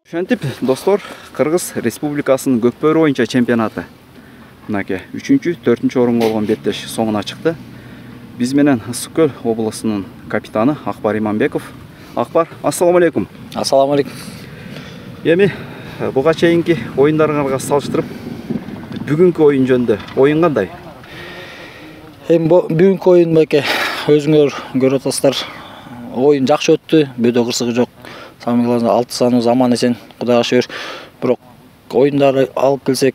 Ошентип, достор, Кыргыз Республикасынын көкбөрү боюнча чемпионаты. Мынакей 3-4 орунга болгон беттеш соңуна чыкты. Биз менен Ысык Көл облусунун капитаны Акбар Иманбеков. Акбар, ассаламу алейкум. Ассаламу алейкум. Эми буга чейинки оюндарыңарга салыштырып, бүгүнкү оюн жөнүндө оюн кандай? Эми бүгүнкү оюн байке өзүңөр көрүп атасыздар. Оюн жакшы өттү, бөдө кырсыгы жок. Самый главный 6 саныбыз аман эсен, Кудайга шүгүр. Бирок оюндарды алып келсек,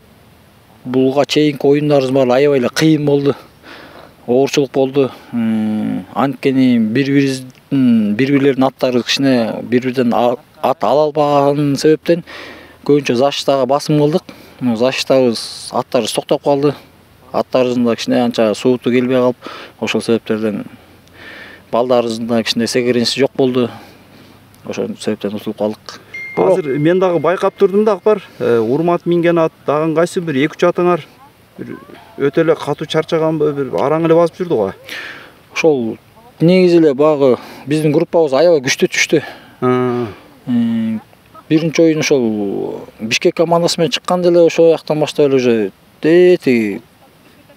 буга чейинки оюндарыбыз баары аябай эле кыйын болду. Оорчулук болду. Анткени бирлеринин аттары кичине бири-бирден ат ала албаган себептен көбүнчө защитага басым кылдык. Защитабыз аттарыбыз токтоп калды. Аттарыбыздын да кичине анча сууту келбей калып, ошол себептерден балдарыбыздын да кичине секирениши жок болду. Ошол себептен утулуп калдык. Азыр мен дагы байкап турдум да, Акбар, урмат минген ат дагы кайсы бир 2-3 атыңар өтө эле катуу чарчаганбы, бир араң эле басып жүрдү го. Ошол негизи эле багы биздин группабыз аябай күчтүү түштү. Биринчи оюн ошол Бишкек командасы менен чыкканда эле ошол жактан баштап эле уже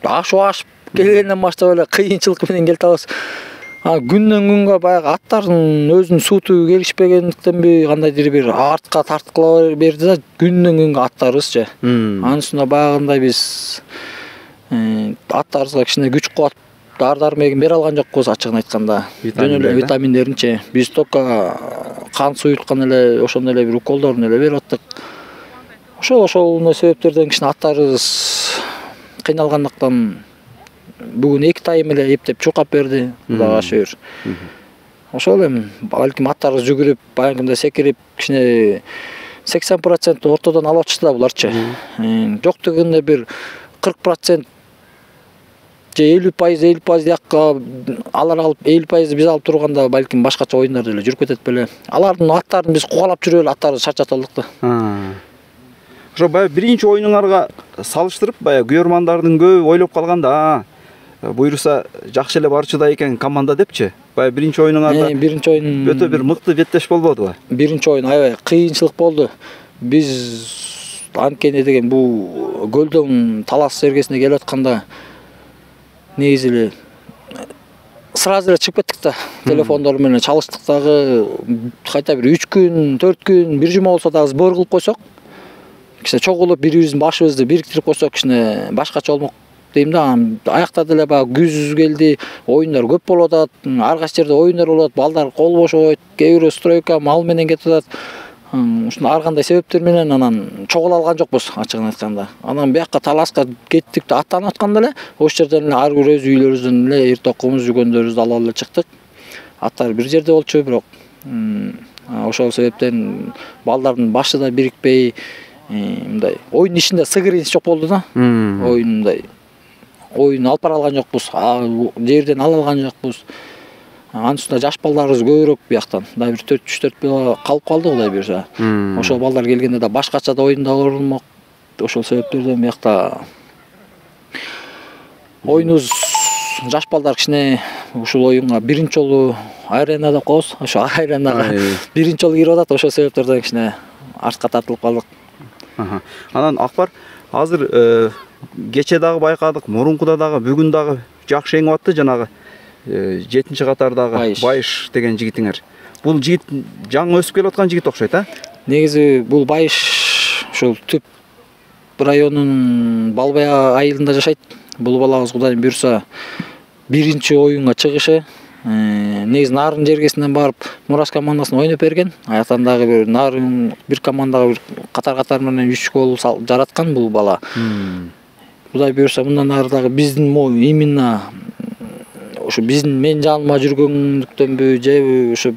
ашып келгенден баштап эле кыйынчылык менен келатабыз. Күндөн күнгө баягы аттардын өзүнүн сууту келишпегендиктенби, кандайдыр бир артка тарткыла берди да, күндөн күнгө аттарыбызчы. Анын үстүнө баягындай биз аттарыбызга кичине күч кубат дар-дармегин бере алган жокпуз, ачыгын айтканда. Жөн эле витаминдеринчи. Биз только кан суюткан эле, ошондой эле бир уколдорун эле берип аттык. Ошол себептерден кичине аттарыбыз кыйналгандыктан бүгүн 2 тайм эле эптеп чуркап берди, Кудайга шүгүр. Ошол эми балким аттарыбыз жүгүрүп, баягындай секирип, кичине 80% ортодон алып атышты да буларчы. Жок дегенде бир 40% же 50% жакка алар алып, 50% биз алып турганда балким башкача оюндар эле жүрүп кетет беле. Алардын аттарын биз кугалап жүрүп эле аттарыбызды чарчатып алдык да. Ошо баягы биринчи оюнуңарга салыштырып, баягы көрөрмандардын көбү ойлоп калганда, буйруса жакшы эле барчыда экен команда депчи. Баягы биринчи оюнуңарда биринчи оюн өтө бир мыкты беттеш болбодубу? Биринчи оюн аябай кыйынчылык болду. Биз анткени деген бул көлдөн талас эргесине келип атканда негизи эле сразу эле чыгып кеттик да. Телефондор менен чалыштык дагы, кайта бир 3 күн, 4 күн, бир жума болсо дагы сбор кылып койсок, кичине чогулуп бири-бирибиздин башыбызды бириктирип койсок, кичине башкача болмок дейм да. Аякта деле баягы күз келди, оюндар көп болуп атат, ар кайсы жерде оюндар болуп атат, балдар кол бошобойт, кээ бирөө стройка мал менен кетип атат. Ушуну ар кандай себептер менен анан чогула алган жокпуз, ачыгын айтканда. Анан бияка таласка кеттик да, аттанып атканда эле ошол жерден эле ар бир өз үйлөрүбүздөн эле эр токубуз, жүгөндөрүбүздү алып эле чыктык. Аттар бир жерде болчу, бирок ошол себептен балдардын башы да бирикпей, мындай оюн ишинде сыгырыныч жок болду да. Оюн алып бара алган жокпуз, жерден ала алган жокпуз. Анын үстүнө жаш балдарыбыз көбүрөөк бияктан. Да бир 3-4 бала калып калды, Кудай буйруса. Ошол балдар келгенде да башкача да оюнда көрүлмөк. Ошол себептерден биякта оюнубуз жаш балдар кичине ушул оюнга биринчи жолу арена деп коебуз. Ошо аренага биринчи жолу кирип атат, ошол себептерден кичине артка тартылып калдык. Анан Акбар, азыр кече дагы байкадык, мурункуда дагы, бүгүн дагы жакшы жеңип атты жанагы 7-чи катардагы Байыш деген жигитиңер. Бул жигит жаңы өсүп келип аткан жигит окшойт, а? Негизи бул Байыш ушул Түп районунун Балбай айылында жашайт. Бул балабыз Кудайым буйруса биринчи оюнга чыгышы негизи Нарын жергесинен барып Мурас командасына ойноп берген. Аяктан дагы бир Нарын бир командага бир катар менен 3 гол жараткан бул бала. Кудай буйруса мындан ары дагы биздин именно ошо биздин мен жаныма жүргөндүктөнбү же ошо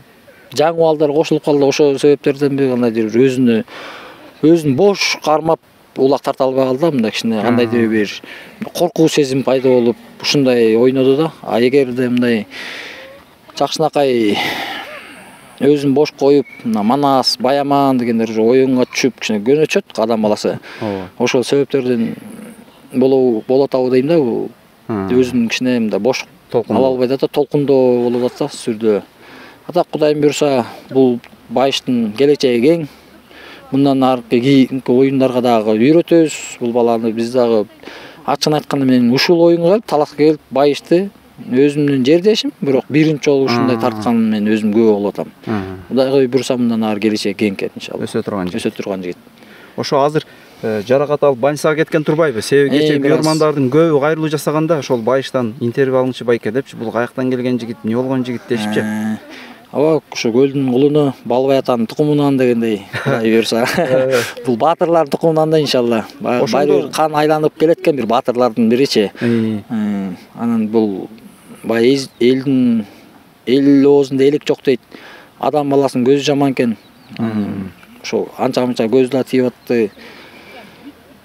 жаңы балдар кошулуп калды, ошол себептерденби кандайдыр өзүн бош кармап улак тарта албай калды, мындай кичине кандайдыр бир коркуу сезим пайда болуп ушундай ойноду да. Эгерде мындай жакшынакай өзүн бош коюп, Манас, Баяман дегендер оюнга түшүп кичине көнөчөт адам баласы. Ошол себептерден болот атабы дейм да, өзүн кичине мындай бош ала албай да, толкундоо болуп атат сүрдө. Ата Кудайым буйруса бул Байыштын келечеги кең. мындан аркы кийинки оюндарга дагы үйрөтөбүз. Бул баланы биз дагы ачыгын айтканда мен ушул оюнга келип талакка келип байышты өзүмдүн жердешим, бирок биринчи жолу ушундай тартканын мен өзүм күбө болуп атам. Кудайга буйруса мындан ары келечек кеңкен иншалла. Өсө турган жигит. Ошо азыр жаракат алып больницага кеткен турбайбы? Себеби кечээ бүйөрмандардын көбү кайрылуу жасаганда ошол байыштан интервью алыңчы байке депчи, бул каяктан келген жигит, эмне болгон жигит дешипчи. Ооба, ушу көлдүн кулуну Балбай атанын тукумунан дегендей, Кудай буйруса. Бул баатырлардын тукумунан да иншалла. Баары кан айланып келеткен бир баатырлардын биричи. Анан бул бай элдин эл оозунда элек жок дейт. Адам баласынын көзү жаман экен. Ошо анча-мынча көзү да тийип атты.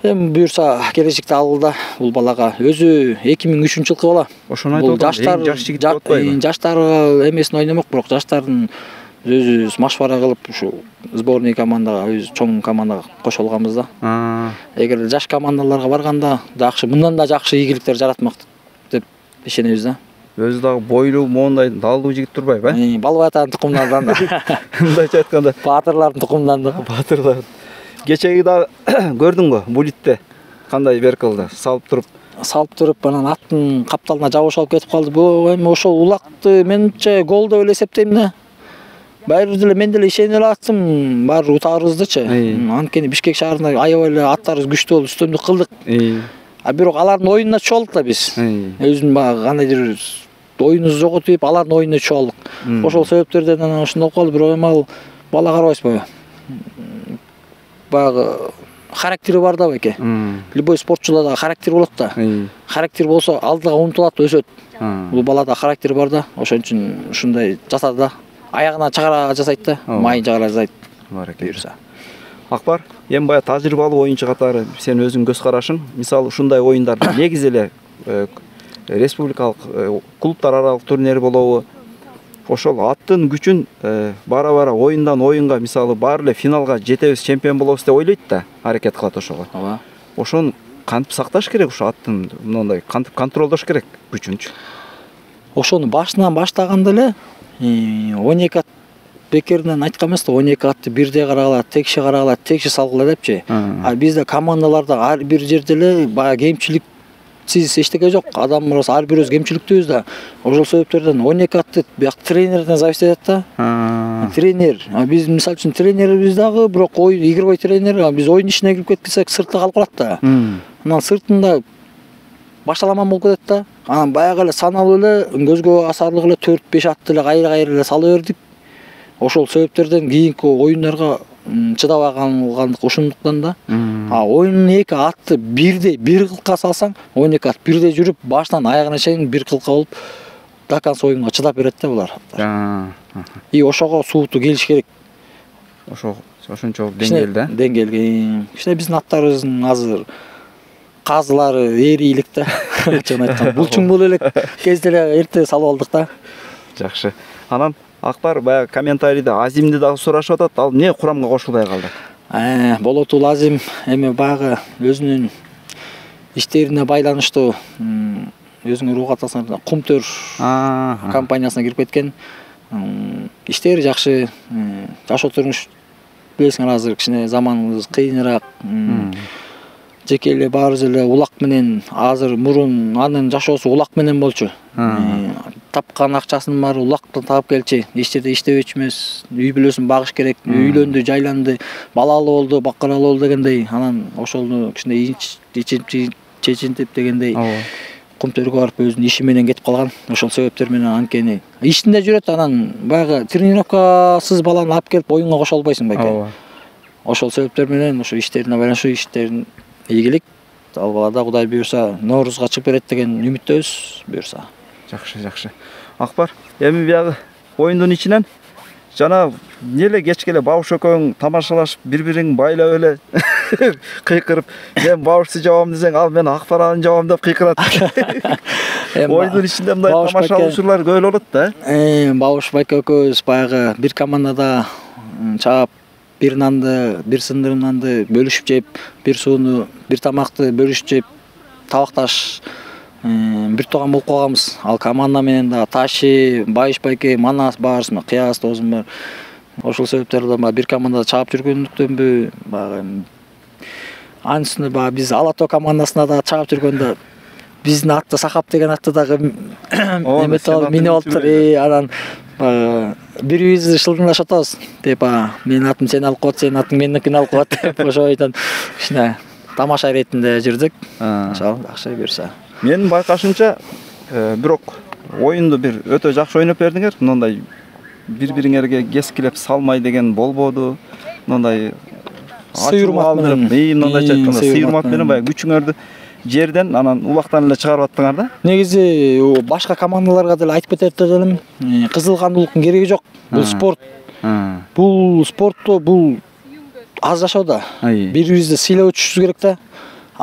Эми буйруса келечекте алда бул балага өзү 2003-жылкы бала. Ошону айтып атам. Жаш жигит болуп атпайбы? Жаштар эмесин ойномок, бирок жаштардын өзүбүз машвара кылып ушу сборный командага, өз чоң командага кошо алганбыз да. Эгер жаш командаларга барганда жакшы, мындан да жакшы ийгиликтер жаратмак деп ишенебиз да. Өзү дагы бойлуу, моундай далдуу жигит турбайбы? Балбай атанын тукумунан да. Мындайча айтканда, баатырлардын тукумунан да. Баатырлар. Кечеги да көрдүңбү? Булитте кандай бер кылды? Салып туруп, анан аттын капталына жабыш алып кетип калды. Бу эми ошол улакты менимче гол деп эле эсептейм да. Баары деле мен деле ишене эле аттым, баары утаарыбыздычы. Анткени Бишкек шаарында аябай эле аттарыбыз күчтүү болуп үстөмдүк кылдык. Бирок алардын оюнуна түшүп алдык да биз. Өзүнүн баягы кандайдыр оюнубузду жоготуп, алардын оюнуна түшүп алдык. Ошол себептерден анан ушундай болуп калды. Бирок эми ал бала карабайсызбы? Баягы характери бар да байке. Любой спортчуда да характер болот да. Характер болсо алдыга умтулат, өсөт. Бул балада характер бар да. Ошон үчүн ушундай жасады да. Аягына чыгара жасайт да. Майын чыгара жасайт. Буйруса. Акбар, эми баягы тажрыйбалуу оюнчу катары сен өзүң көз карашың, мисалы ушундай оюндар негизи эле республикалык клубтар аралык турнир болобу? Ошол аттын күчүн бара-бара оюндан оюнга, мисалы баары эле финалга жетебиз, чемпион болобуз деп ойлойт да, аракет кылат ошого. Ооба. Ошону кантип сакташ керек, ошо аттын мындай кантип контролдош керек күчүнчү? Ошону башынан баштаганда эле 12 ат бекеринен айткан эмес да, 12 атты бирдей карагыла, текши карагыла, текши салгыла депчи. Бизде командаларда ар бир жерде эле баягы кемчиликсиз эчтеке жок. Адамыбыз ар бирибиз кемчиликтүүбүз да. Ошол себептерден 12 атты бияк тренерден зависит этет да. Тренер. Биз мисалы үчүн тренерибиз дагы бирок оюн игровой тренер, биз оюн ишине кирип кетсек сыртта калып калат да. Анан сыртында башаламан болуп кетет да. Анан баягы эле саналуу эле көзгө асарлык эле 4-5 атты эле кайра-кайра эле сала бердик. Ошол себептерден кийинки оюндарга чыдабай калгандык ушундуктан да. Оюнун 2 атты бирдей бир кылка салсаң, 12 ат бирдей жүрүп, башынан аягына чейин бир кылка болуп, до конца оюнга чыдап берет да булар. И ошого сууту келиш керек. Ошончолук деңгээл да. Деңгээлге. Кичине биздин аттарыбыздын азыр казылары эрийлик да. Чын айтканда, булчуң боло элек кезде эле эрте салып алдык да. Жакшы. Анан Акбар баягы комментарийде Азимди дагы сурашып атат. Ал эмне курамга кошулбай калды? Болотул Азим эми баягы өзүнүн иштерине байланыштуу өзүңөр угуп атасыңар, Кумтөр компаниясына кирип кеткен. Иштери жакшы, жашоо турмуш билесиңер азыр кичине заманыбыз кыйыныраак. Жеке эле баарыбыз эле улак менен, азыр мурун анын жашоосу улак менен болчу. Тапкан акчасын баары улактан таап келчи. Иштерде иштебечү эмес, үй бүлөсүн багыш керек, үйлөндү, жайланды, балалуу болду, бакыралуу болду дегендей. Анан ошону кичине чечинтип дегендей Кумтөргө барып өзүнүн иши менен кетип калган. Ошол себептер менен анткени ишинде жүрөт, анан баягы тренировкасыз баланы алып келип оюнга кошо албайсың байке. Ошол себептер менен ошо иштерине байланыштуу иштерин ийгилик. Ал бала да Кудай буйруса Ноорузга чыгып берет деген үмүттөбүз буйруса. Жакшы. Акбар, эми биягы оюндун ичинен жана эле кечке эле Бабуш экөөң тамашалашып, бири-бириң байлап эле кыйкырып, мен Бабушты жабам десең, ал мен Акбарын жабам деп кыйкырат. Оюндун ичинде мындай тамашалуучулар көп болот да. Бабуш байке экөөбүз баягы бир командада чаап, бир нанды, бир сындырым нанды бөлүшүп жеп, бир сууну, бир тамакты бөлүшүп жеп, табакташ бир тууган болуп калганбыз. Ал команда менен да Таши, Байыш байке, Манас баарыбыз, Кыяз тоозум бар. Ошол себептерден баягы бир командада чаап жүргөндүктөнбү, баягы анын үстүнө баягы биз Ала Тоо командасына да чаап жүргөндө биздин атты Сахап деген атты дагы эмете алып минип алыптыр. Анан бири-бирибизди шылдыңдашып атабыз. Деп менин атым сени алып коет, сенин атың меникин алып коет деп ошойтон кичине тамаша иретинде жүрдүк. Ошол жакшы буюрса. Менин байкашымча, бирок оюнду бир өтө жакшы ойноп бердиңер. Мындай бири-бириңерге кескилеп салмай деген болбоду. Мындай сыйырмат менен, мындай айтканда сыйырмат менен баягы күчүңөрдү жерден анан улактан эле чыгарып аттыңар да. Негизи башка командаларга деле айтып кетет элем. Кызылгандуулуктун кереги жок. Бул спорт. Бул спортто бул аз жашоодо бири-бирибизди сыйлап өтүшүбүз керек да.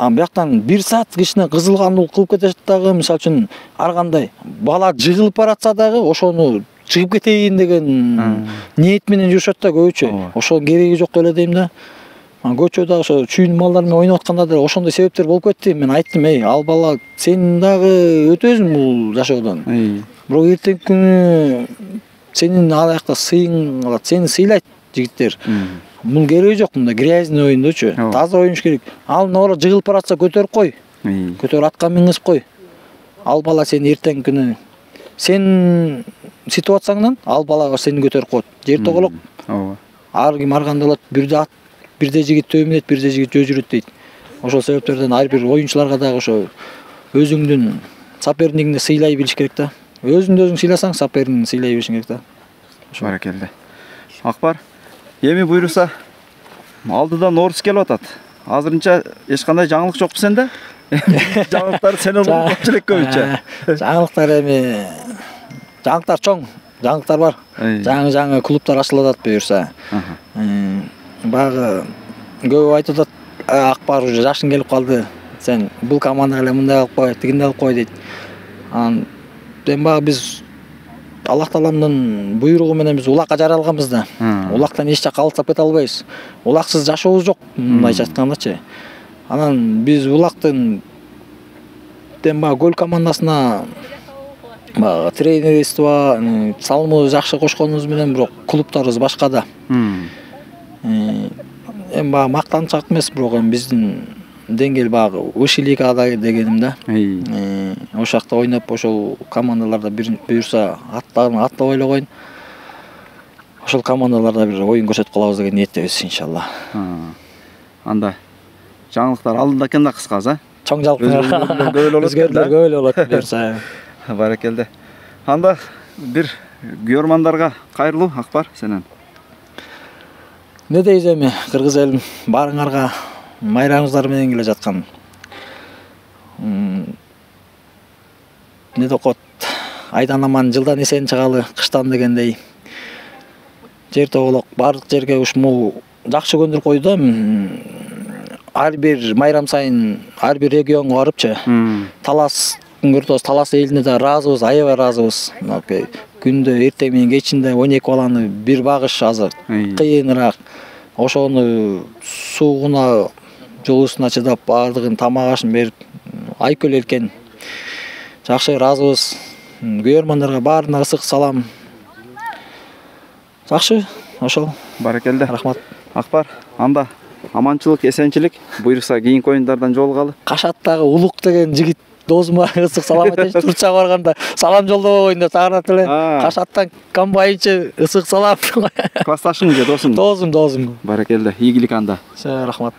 Бияктан 1 саат кичине кызылгандуулук кылып кетет дагы, мисалы үчүн ар кандай бала жыгылып баратса дагы ошону чыгып кетейин деген ниет менен жүрүшөт да көбүчө. Ошонун кереги жок деп элейм да. Көчөдө ошо чүйүн малдар менен ойноп атканда да ошондой себептер болуп кетти. Мен айттым, ал бала сен дагы өтөсүң бул жашоодон. Бирок эртеңки күнү сенин ал жакта сыйың алат, сени сыйлайт жигиттер. Бул кереги жок, мындай грязный оюндочу. Таза оюнуш керек. Ал бала жыгылып баратса көтөрүп кой. Көтөрүп атка мингизип кой. Ал бала сени эртеңки күнү сен ситип атсаңдан ал бала сени көтөрүп коет. Жер тоголок. Ар ким ар кандай болот, бирде ат, бирде жигит жөө минет, бирде жигит жөө жүрөт дейт. Ошол себептерден ар бир оюнчуларга дагы ошо өзүңдүн соперниктиңди сыйлай билиш керек да. Өзүңдү өзүң сыйласаң, соперниктиңди сыйлай билишиң керек да. Баракелде. Акбар, эми буйруса алдыдан орус келип атат. Азырынча эч кандай жаңылык жокпу сенде? Жаңылыктар сенен улуп элек көбүнчө. Жаңылыктар эми жаңылыктар чоң, жаңылыктар бар. Жаңы клубтар ачылып атат буюрса. Баягы көп айтып атат, Акбар уже жашың келип калды. Сен бул командага эле мындай алып кой, тигиндей алып кой дейт. Анан баягы биз Аллах Тааланын буйругу менен биз улакка жаралганбыз да. Улактан эч жакка алыстап кете албайбыз. Улаксыз жашообуз жок, мындайча айткандачы. Анан биз улактын баягы гол командасына баягы тренерство, салымыбызды жакшы кошконубуз менен бирок клубтарыбыз башка да. Эми баягы мактанчак эмес, бирок эми биздин деңгээл баягы высший лигада дегеним да. Ошол жакта ойноп, ошол командаларда буюрса аттап ойлогоюн. Ошол командаларда бир оюн көрсөтүп калабыз деген ниеттебиз иншалла. Анда жаңылыктар алдында экен да кыскасы, Чоң жаңылыктар көп эле болот буюрса. Баракелде. Анда бир көрөрмандарга кайрылуу Акбар сенен. Не дейбиз эми, кыргыз элим баарыңарга майрамыңыздар менен келе жаткан. Не докот, айдан аман жылдан эсен чыгалы кыштан дегендей. Жер тоголок бардык жерге ушму жакшы көндүрүп койду да. Ар бир майрам сайын ар бир регионго барыпчы. Талас Күнгөртөс Талас элине да ыраазыбыз, аябай ыраазыбыз. Күндө эртең менен кечинде 12 баланы бир багыш азыр кыйыныраак. Ошону суугуна, жолусуна чыдап, бардыгын тамак ашын берип, айкөл элкен. Жакшы ыраазыбыз. Көрөрмандарга баарына ысык салам. Жакшы, ошол. Баракелде. Рахмат. Акбар, анда аманчылык, эсенчилик. Буйруса кийинки оюндардан жолугалы. Кашаттагы Улук деген жигит досума ысык салам айтайынчы. Турчага барганда салам жолдобойн деп чакырат эле. Кашаттан комбайнчы ысык салам. Классташың же досуң? Досум. Баракелде. Ийгилик анда. Рахмат.